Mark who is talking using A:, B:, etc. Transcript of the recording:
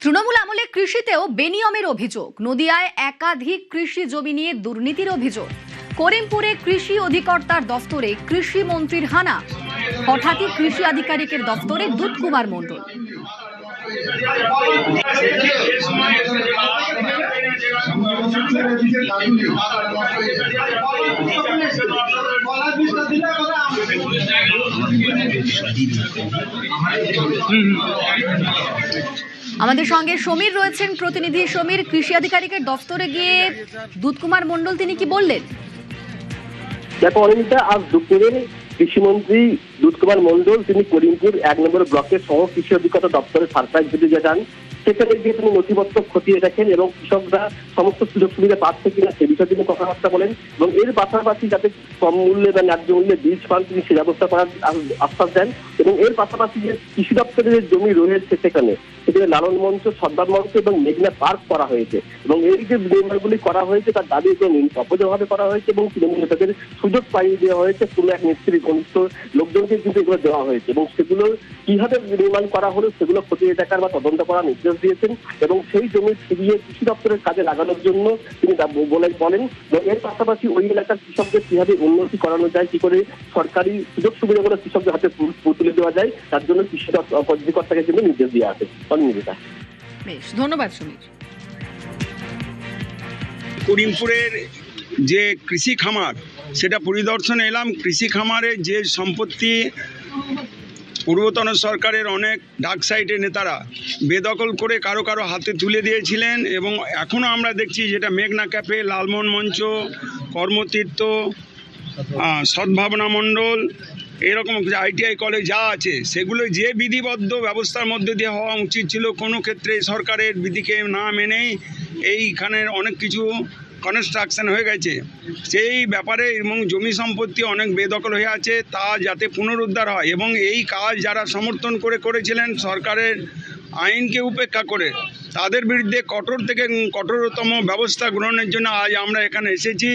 A: তৃণমূল আমলে কৃষিতেও বেনিয়মের অভিযোগ। নদিয়ায় একাধিক কৃষি জমি নিয়ে দুর্নীতির অভিযোগ। করিমপুরে কৃষি অধিকর্তার দফতরে কৃষি মন্ত্রীর হানা। হঠাৎই কৃষি আধিকারিকের দফতরে দুধকুমার মণ্ডল। আমাদের সঙ্গে সমীর রয়েছেন, প্রতিনিধি সমীর। কৃষি আধিকারিকের দফতরে গিয়ে দুধকুমার মণ্ডল তিনি কি বললেন?
B: দেখো অনিন্দিতা, আজ দুপুরে কৃষিমন্ত্রী দুধকুমার মণ্ডল তিনি করিমপুর ১ নম্বর ব্লকের সহ কৃষি অধিকর্তা দপ্তরে সারপ্রাইজ ভিজিটে যান। সেখানে গিয়ে তিনি নথিপত্র খতিয়ে দেখেন এবং কৃষকরা সমস্ত সুযোগ সুবিধা পাচ্ছে কিনা সে বিষয়ে তিনি কথাবার্তা বলেন এবং এর পাশাপাশি যাতে কম মূল্যে বা ন্যায্য মূল্যে বীজ পান তিনি সে ব্যবস্থা করার আশ্বাস দেন। এবং এর পাশাপাশি যে কৃষি দপ্তরের যে জমি রয়েছে সেখানে লালন মঞ্চ, সর্দার মঞ্চ এবং মেঘনা পার্ক করা হয়েছে এবং এই যে নির্মাণগুলি করা হয়েছে তার দাবি অবৈধভাবে করা হয়েছে এবং তৃণমূল নেতাদের সুযোগ পাইয়ে দেওয়া হয়েছে। কোনো এক মিস্ত্রির ঘনিষ্ঠ লোকজনকে কিন্তু এগুলো দেওয়া হয়েছে এবং সেগুলো কিভাবে নির্মাণ করা হলো সেগুলো খতিয়ে দেখার বা তদন্ত করার নির্দেশ দিয়েছেন এবং সেই জমি ফিরিয়ে কৃষি দপ্তরের কাজে লাগানোর জন্য তিনি বলেন। এবং এর পাশাপাশি ওই এলাকার কৃষকদের কিভাবে উন্নতি করানো যায়, কি করে সরকারি সুযোগ সুবিধাগুলো কৃষকদের হাতে তুলে দেওয়া যায় তার জন্য কৃষি অধিকর্তাকে কিন্তু নির্দেশ দেওয়া আছে।
A: বেশ, ধন্যবাদ সমীর।
C: করিমপুরের যে কৃষি খামার সেটা পরিদর্শনে এলাম। কৃষি খামারে যে সম্পত্তি পূর্বতন সরকারের অনেক ডার্ক সাইডের নেতারা বেদখল করে কারো কারো হাতে তুলে দিয়েছিলেন এবং এখনও আমরা দেখছি যেটা মেঘনা ক্যাফে, লালমোহন মঞ্চ, কর্মতীর্থ, সদ্ভাবনা মণ্ডল, এরকম ITI কলেজ যা আছে সেগুলো যে বিধিবদ্ধ ব্যবস্থার মধ্যে দিয়ে হওয়া উচিত ছিল, কোনো ক্ষেত্রে সরকারের বিধিকে না মেনেই এইখানের অনেক কিছু কনস্ট্রাকশন হয়ে গেছে। সেই ব্যাপারে এবং জমি সম্পত্তি অনেক বেদখল হয়ে আছে, তা যাতে পুনরুদ্ধার হয় এবং এই কাজ যারা সমর্থন করেছিলেন সরকারের আইনকে উপেক্ষা করে তাদের বিরুদ্ধে কঠোর থেকে কঠোরতম ব্যবস্থা গ্রহণের জন্য আজ আমরা এখানে এসেছি।